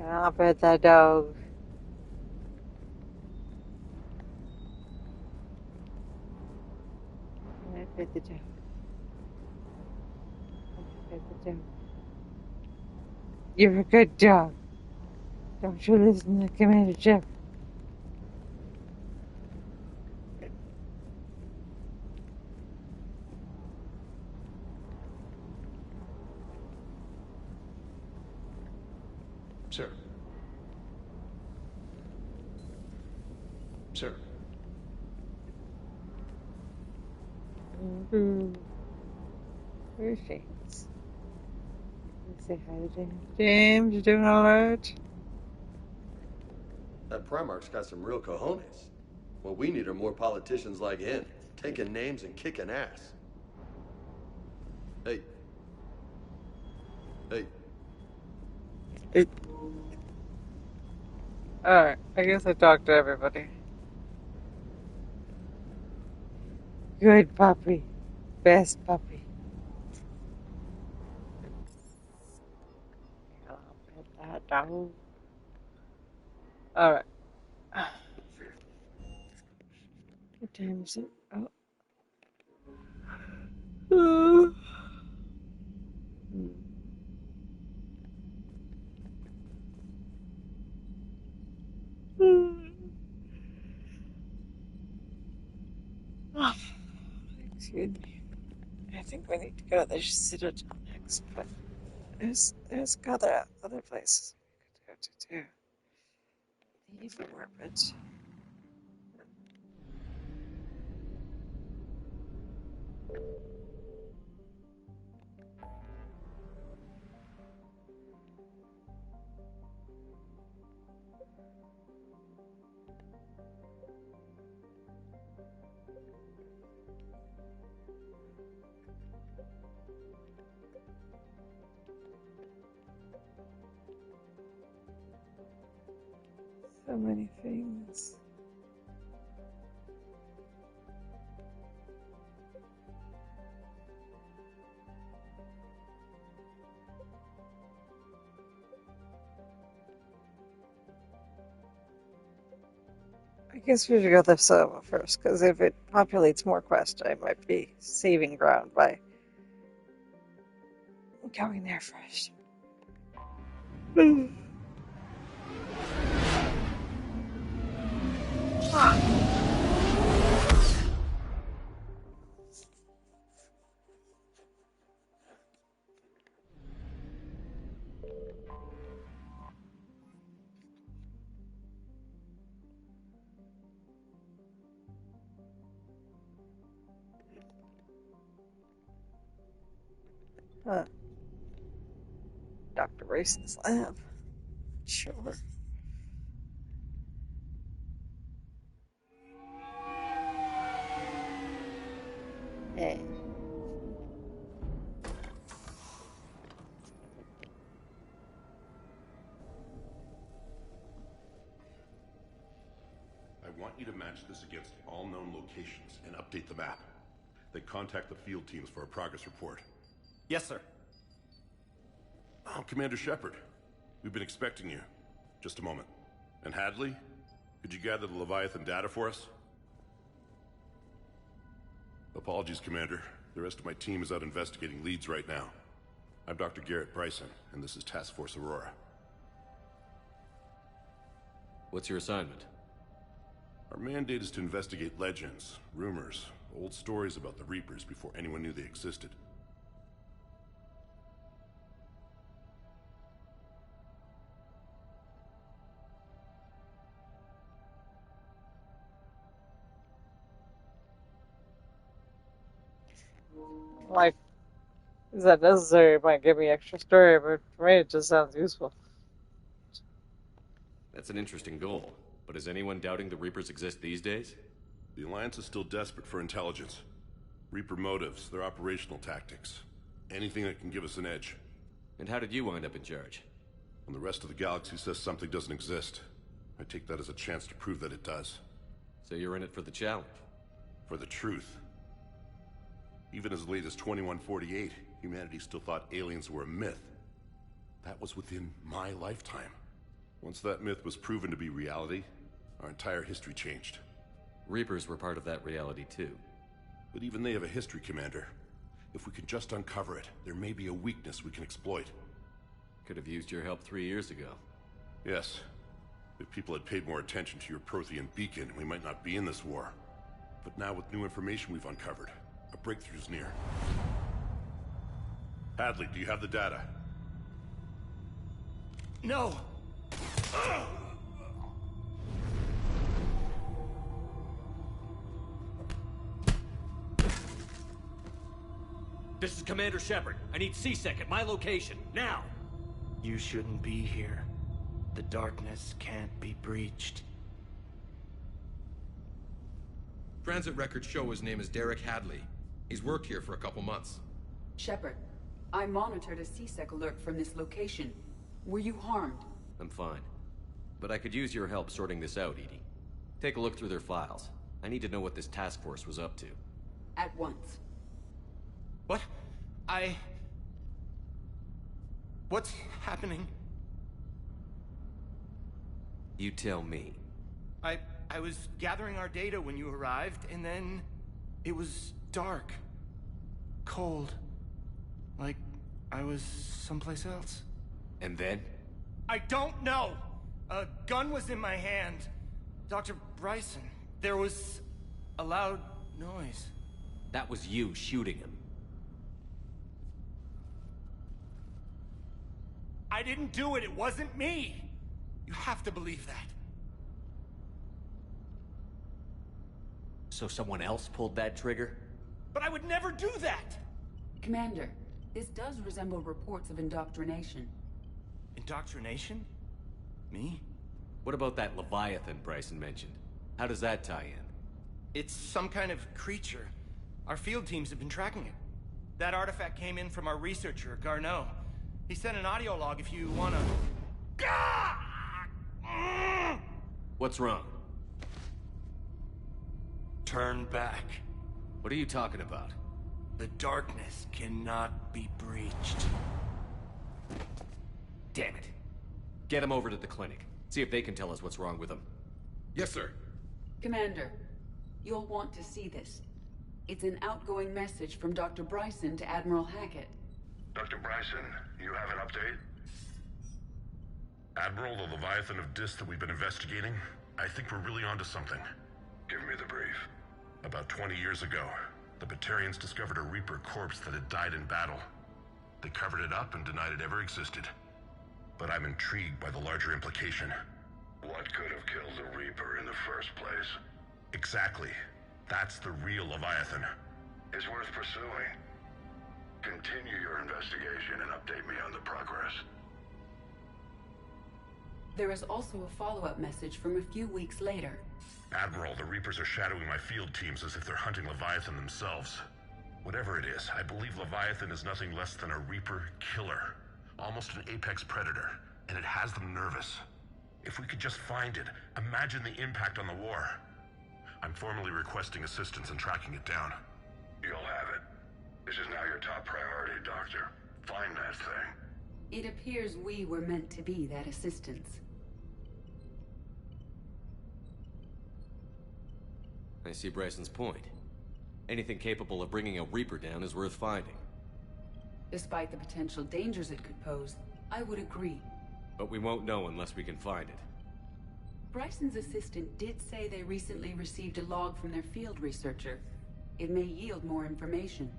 I'll pet that dog. I pet the dog. I pet the dog. You're a good dog. Don't you listen to Commander Jeff. Sir. Sir. Where's James? Say hi to James. James, you doing alright? That Primarch's got some real cojones. What we need are more politicians like him, taking names and kicking ass. Hey. Hey. Alright, I guess I talked to everybody. Good puppy. Best puppy. I'll pet that dog. Alright. What time is it? Oh. Excuse me. I think we need to go to the Citadel next, but there's other places we could go to too. The evil orbit. So many things. I guess we should go to Soma first, because if it populates more quests, I might be saving ground by going there first. Huh. Dr. Race's lab. Sure. Hey. I want you to match this against all known locations and update the map. Then contact the field teams for a progress report. Yes, sir. Oh, Commander Shepard. We've been expecting you. Just a moment. And Hadley? Could you gather the Leviathan data for us? Apologies, Commander. The rest of my team is out investigating leads right now. I'm Dr. Garrett Bryson, and this is Task Force Aurora. What's your assignment? Our mandate is to investigate legends, rumors, old stories about the Reapers before anyone knew they existed. Like, is that necessary? It might give me extra story, but for me it just sounds useful. That's an interesting goal. But is anyone doubting the Reapers exist these days? The Alliance is still desperate for intelligence. Reaper motives, their operational tactics. Anything that can give us an edge. And how did you wind up in charge? When the rest of the galaxy says something doesn't exist, I take that as a chance to prove that it does. So you're in it for the challenge? For the truth. Even as late as 2148, humanity still thought aliens were a myth. That was within my lifetime. Once that myth was proven to be reality, our entire history changed. Reapers were part of that reality too. But even they have a history, Commander. If we can just uncover it, there may be a weakness we can exploit. Could have used your help 3 years ago. Yes. If people had paid more attention to your Prothean beacon, we might not be in this war. But now with new information we've uncovered, a breakthrough's near. Hadley, do you have the data? No! This is Commander Shepard. I need C-Sec at my location, now! You shouldn't be here. The darkness can't be breached. Transit records show his name is Derek Hadley. He's worked here for a couple months. Shepard, I monitored a C-Sec alert from this location. Were you harmed? I'm fine. But I could use your help sorting this out, EDI. Take a look through their files. I need to know what this task force was up to. At once. What? What's happening? You tell me. I was gathering our data when you arrived, and then it was dark. Cold. Like I was someplace else. And then? I don't know! A gun was in my hand. Dr. Bryson, there was a loud noise. That was you shooting him. I didn't do it, it wasn't me! You have to believe that. So someone else pulled that trigger? But I would never do that! Commander, this does resemble reports of indoctrination. Indoctrination? Me? What about that Leviathan Bryson mentioned? How does that tie in? It's some kind of creature. Our field teams have been tracking it. That artifact came in from our researcher, Garneau. He sent an audio log if you wanna... What's wrong? Turn back. What are you talking about? The darkness cannot be breached. Damn it. Get him over to the clinic. See if they can tell us what's wrong with him. Yes, sir. Commander, you'll want to see this. It's an outgoing message from Dr. Bryson to Admiral Hackett. Dr. Bryson, you have an update? Admiral, the Leviathan of Dis that we've been investigating, I think we're really onto something. Give me the brief. About 20 years ago, the Batarians discovered a Reaper corpse that had died in battle. They covered it up and denied it ever existed. But I'm intrigued by the larger implication. What could have killed the Reaper in the first place? Exactly. That's the real Leviathan. It's worth pursuing. Continue your investigation and update me on the progress. There is also a follow-up message from a few weeks later. Admiral, the Reapers are shadowing my field teams as if they're hunting Leviathan themselves. Whatever it is, I believe Leviathan is nothing less than a Reaper killer. Almost an apex predator, and it has them nervous. If we could just find it, imagine the impact on the war. I'm formally requesting assistance in tracking it down. You'll have it. This is now your top priority, Doctor. Find that thing. It appears we were meant to be that assistance. I see Bryson's point. Anything capable of bringing a Reaper down is worth finding. Despite the potential dangers it could pose, I would agree. But we won't know unless we can find it. Bryson's assistant did say they recently received a log from their field researcher. It may yield more information.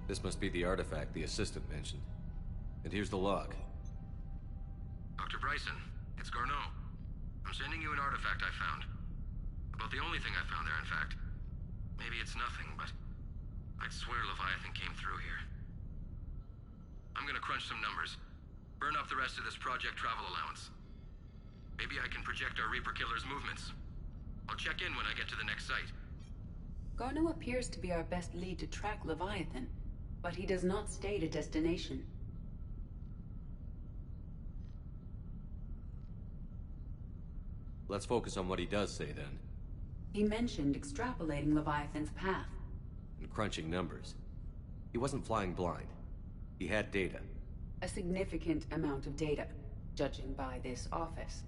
This must be the artifact the assistant mentioned. And here's the log. Dr. Bryson, it's Garneau. I'm sending you an artifact I found. About the only thing I found there, in fact. Maybe it's nothing, but I'd swear Leviathan came through here. I'm gonna crunch some numbers. Burn up the rest of this project travel allowance. Maybe I can project our Reaper killer's movements. I'll check in when I get to the next site. Garneau appears to be our best lead to track Leviathan, but he does not state a destination. Let's focus on what he does say, then. He mentioned extrapolating Leviathan's path. And crunching numbers. He wasn't flying blind. He had data. A significant amount of data, judging by this office.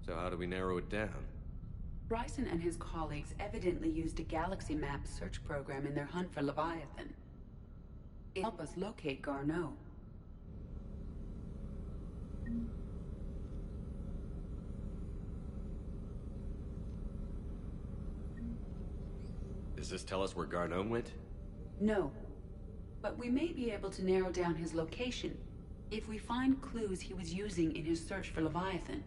So how do we narrow it down? Bryson and his colleagues evidently used a galaxy map search program in their hunt for Leviathan. It helped us locate Garneau. Does this tell us where Garneau went? No. But we may be able to narrow down his location if we find clues he was using in his search for Leviathan.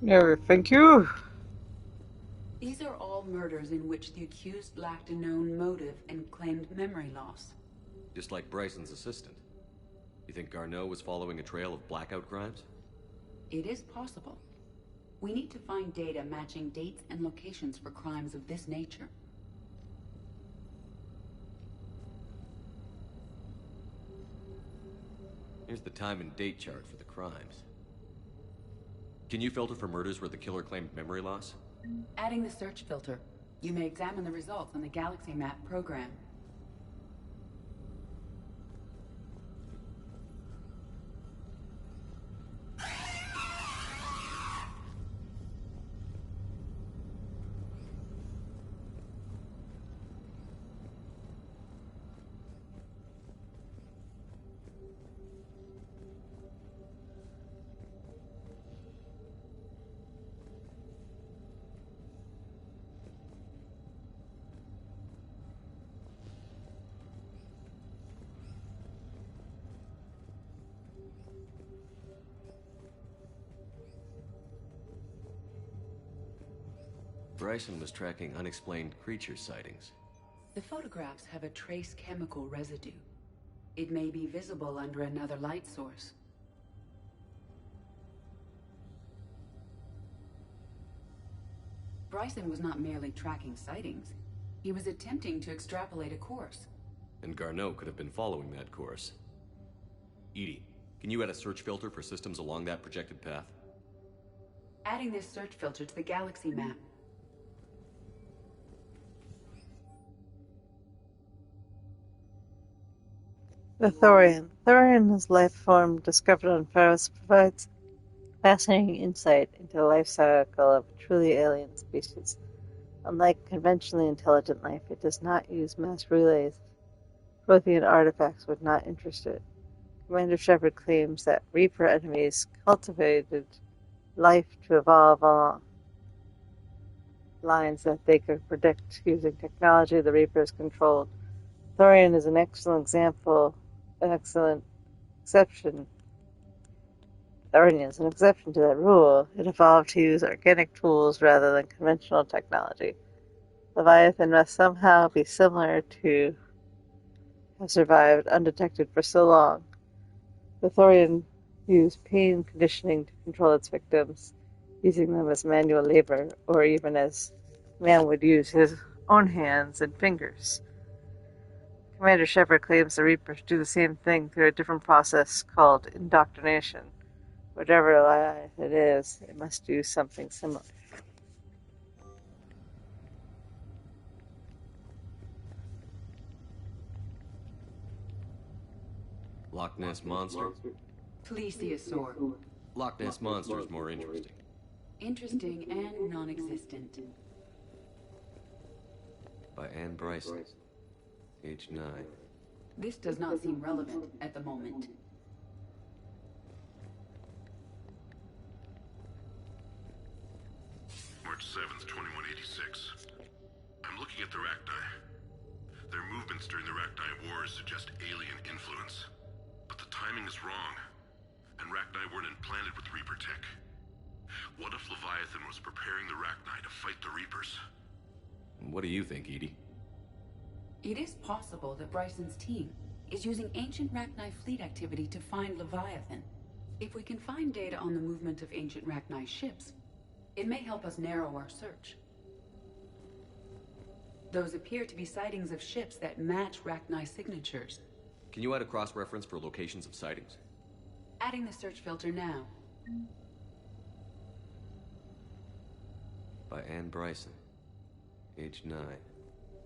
No, thank you. These are all murders in which the accused lacked a known motive and claimed memory loss. Just like Bryson's assistant. You think Garneau was following a trail of blackout crimes? It is possible. We need to find data matching dates and locations for crimes of this nature. Here's the time and date chart for the crimes. Can you filter for murders where the killer claimed memory loss? Adding the search filter, you may examine the results on the Galaxy Map program. Bryson was tracking unexplained creature sightings. The photographs have a trace chemical residue. It may be visible under another light source. Bryson was not merely tracking sightings. He was attempting to extrapolate a course. And Garneau could have been following that course. EDI, can you add a search filter for systems along that projected path? Adding this search filter to the Galaxy Map. The Thorian. Thorian is life form discovered on Pharos provides fascinating insight into the life cycle of a truly alien species. Unlike conventionally intelligent life, it does not use mass relays. Prothean artifacts would not interest it. Commander Shepard claims that Reaper enemies cultivated life to evolve along lines that they could predict using technology the Reapers controlled. Thorian is an excellent exception. Thorian is an exception to that rule. It evolved to use organic tools rather than conventional technology. Leviathan must somehow be similar to have survived undetected for so long. The Thorian used pain conditioning to control its victims, using them as manual labor, or even as man would use his own hands and fingers. Commander Shepard claims the Reapers do the same thing through a different process called indoctrination. Whatever life it is, it must do something similar. Loch Ness Monster? Plesiosaur. Loch Ness Monster is more interesting. Interesting and non-existent. By Anne Bryson. Age 9. This does not seem relevant at the moment. March 7th, 2186. I'm looking at the Rachni. Their movements during the Rachni Wars suggest alien influence. But the timing is wrong, and Rachni weren't implanted with Reaper tech. What if Leviathan was preparing the Rachni to fight the Reapers? What do you think, Edie? It is possible that Bryson's team is using ancient Rachni fleet activity to find Leviathan. If we can find data on the movement of ancient Rachni ships, it may help us narrow our search. Those appear to be sightings of ships that match Rachni signatures. Can you add a cross-reference for locations of sightings? Adding the search filter now. By Anne Bryson, age 9.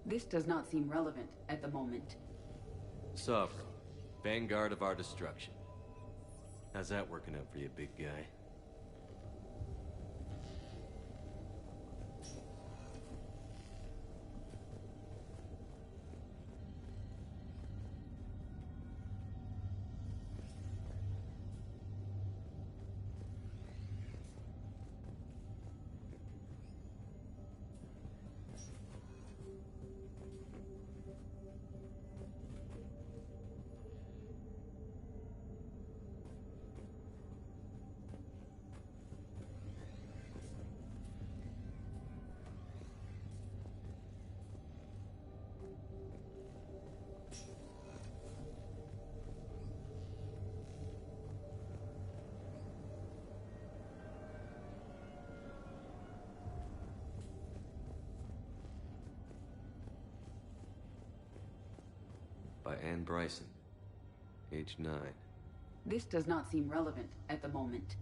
This does not seem relevant at the moment. Sovereign, vanguard of our destruction. How's that working out for you, big guy? By Anne Bryson, age 9. This does not seem relevant at the moment.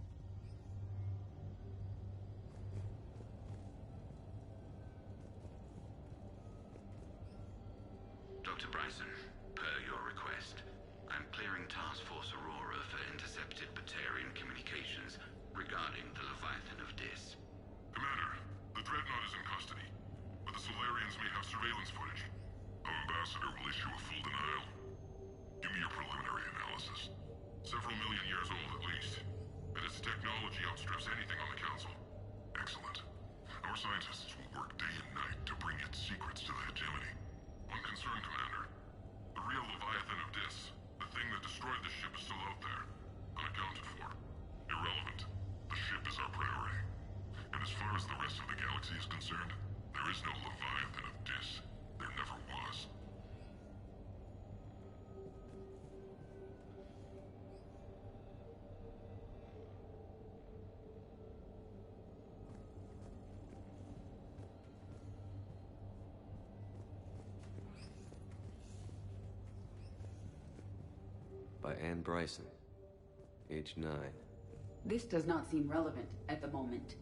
Dr. Bryson, per your request, I'm clearing Task Force Aurora for intercepted Batarian communications regarding the Leviathan of Dis. Commander, the Dreadnought is in custody, but the Solarians may have surveillance footage. Our ambassador will issue a full denial. Give me your preliminary analysis. Several million years old at least, and its technology outstrips anything on the Council. Excellent. Our scientists will work day and night to bring its secrets to the hegemony. One concern, Commander. The real Leviathan of Dis, the thing that destroyed the ship, is still out there, unaccounted for. Irrelevant. The ship is our priority. And as far as the rest of the galaxy is concerned, there is no Leviathan of Dis. There never was. By Anne Bryson, age 9. This does not seem relevant at the moment.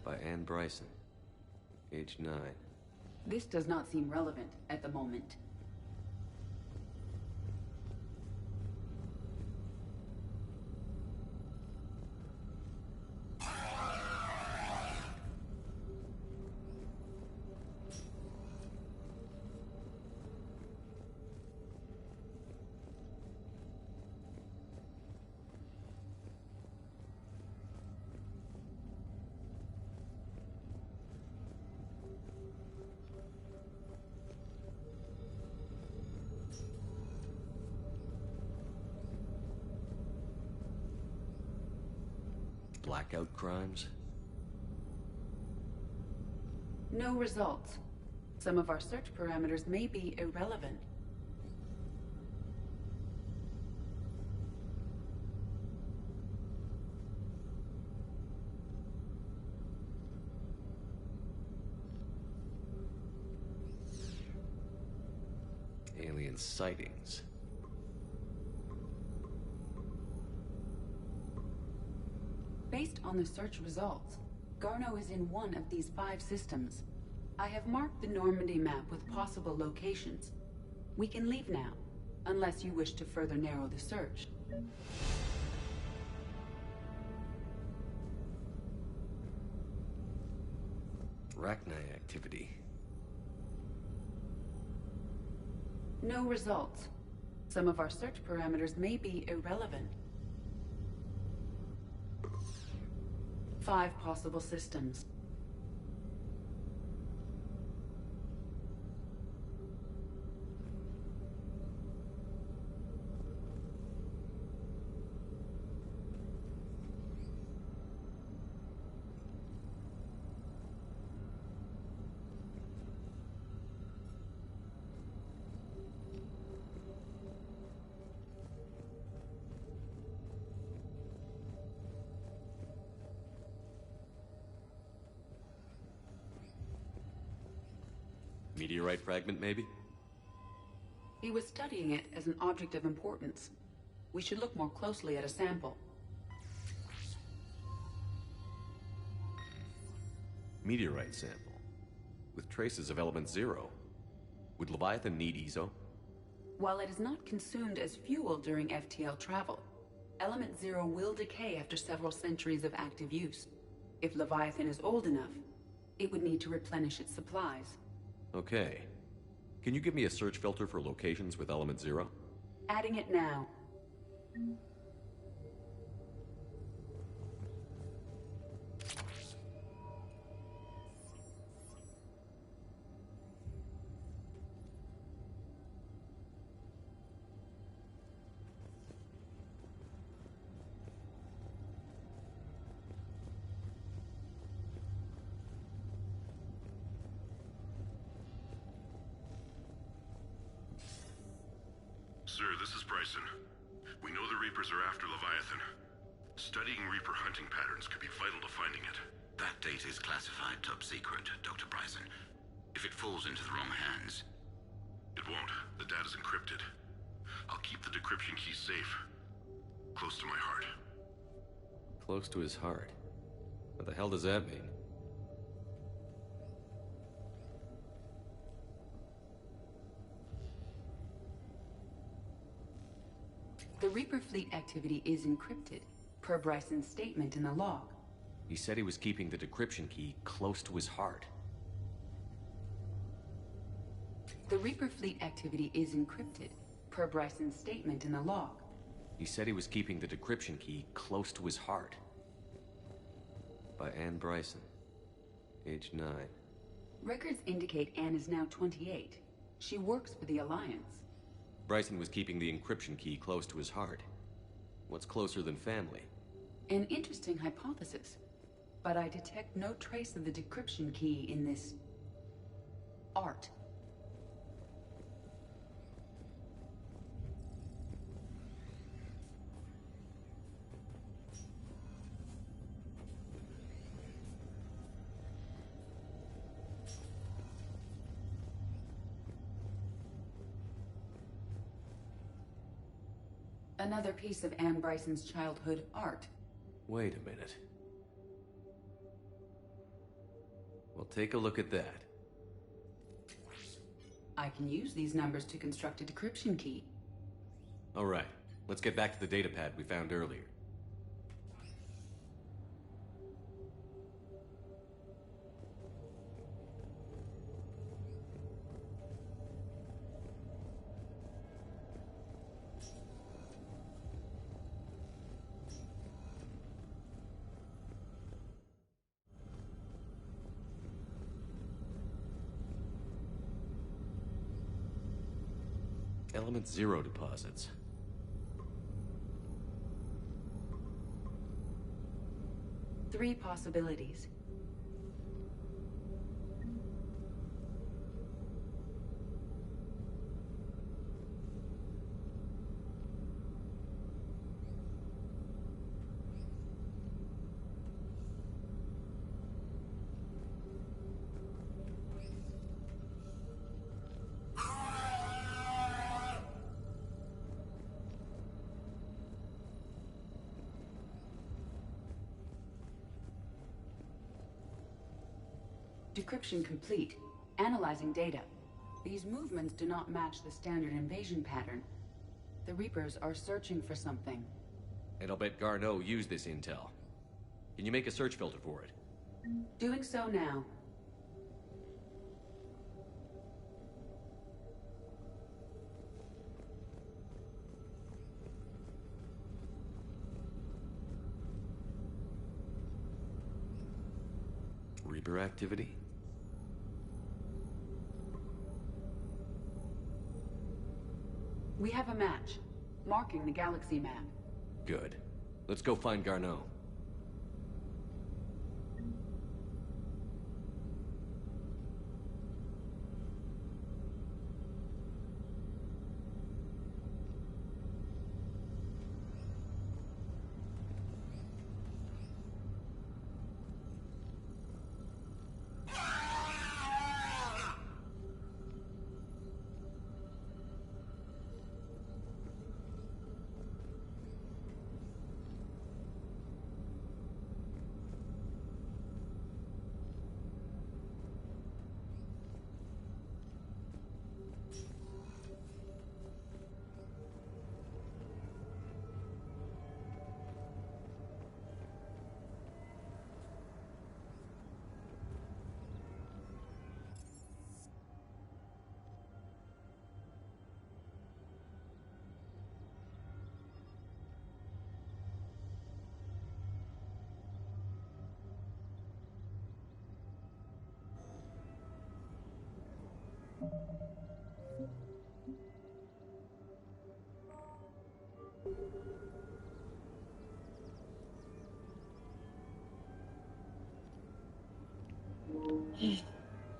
By Anne Bryson, age 9. This does not seem relevant at the moment. Blackout crimes? No results. Some of our search parameters may be irrelevant. Alien sightings. Based on the search results, Garneau is in one of these 5 systems. I have marked the Normandy map with possible locations. We can leave now, unless you wish to further narrow the search. Rachni activity. No results. Some of our search parameters may be irrelevant. 5 possible systems. Meteorite fragment, maybe? He was studying it as an object of importance. We should look more closely at a sample. Meteorite sample. With traces of element 0. Would Leviathan need EZO? While it is not consumed as fuel during FTL travel, element 0 will decay after several centuries of active use. If Leviathan is old enough, it would need to replenish its supplies. Okay. Can you give me a search filter for locations with element 0? Adding it now. Sir, this is Bryson. We know the Reapers are after Leviathan. Studying Reaper hunting patterns could be vital to finding it. That data is classified top secret, Dr. Bryson. If it falls into the wrong hands... It won't. The data's encrypted. I'll keep the decryption key safe. Close to my heart. Close to his heart. What the hell does that mean? The Reaper fleet activity is encrypted, per Bryson's statement in the log. He said he was keeping the decryption key close to his heart. The Reaper fleet activity is encrypted, per Bryson's statement in the log. He said he was keeping the decryption key close to his heart. By Anne Bryson. Age 9. Records indicate Anne is now 28. She works for the Alliance. Bryson was keeping the encryption key close to his heart. What's closer than family? An interesting hypothesis. But I detect no trace of the decryption key in this... art. Another piece of Anne Bryson's childhood art. Wait a minute. Well, take a look at that. I can use these numbers to construct a decryption key. All right, let's get back to the datapad we found earlier. Element 0 deposits. Three possibilities. Decryption complete. Analyzing data. These movements do not match the standard invasion pattern. The Reapers are searching for something. And I'll bet Garneau used this intel. Can you make a search filter for it? Doing so now. Reaper activity? We have a match, marking the galaxy map. Good. Let's go find Garneau.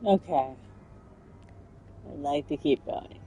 Okay. I'd like to keep going.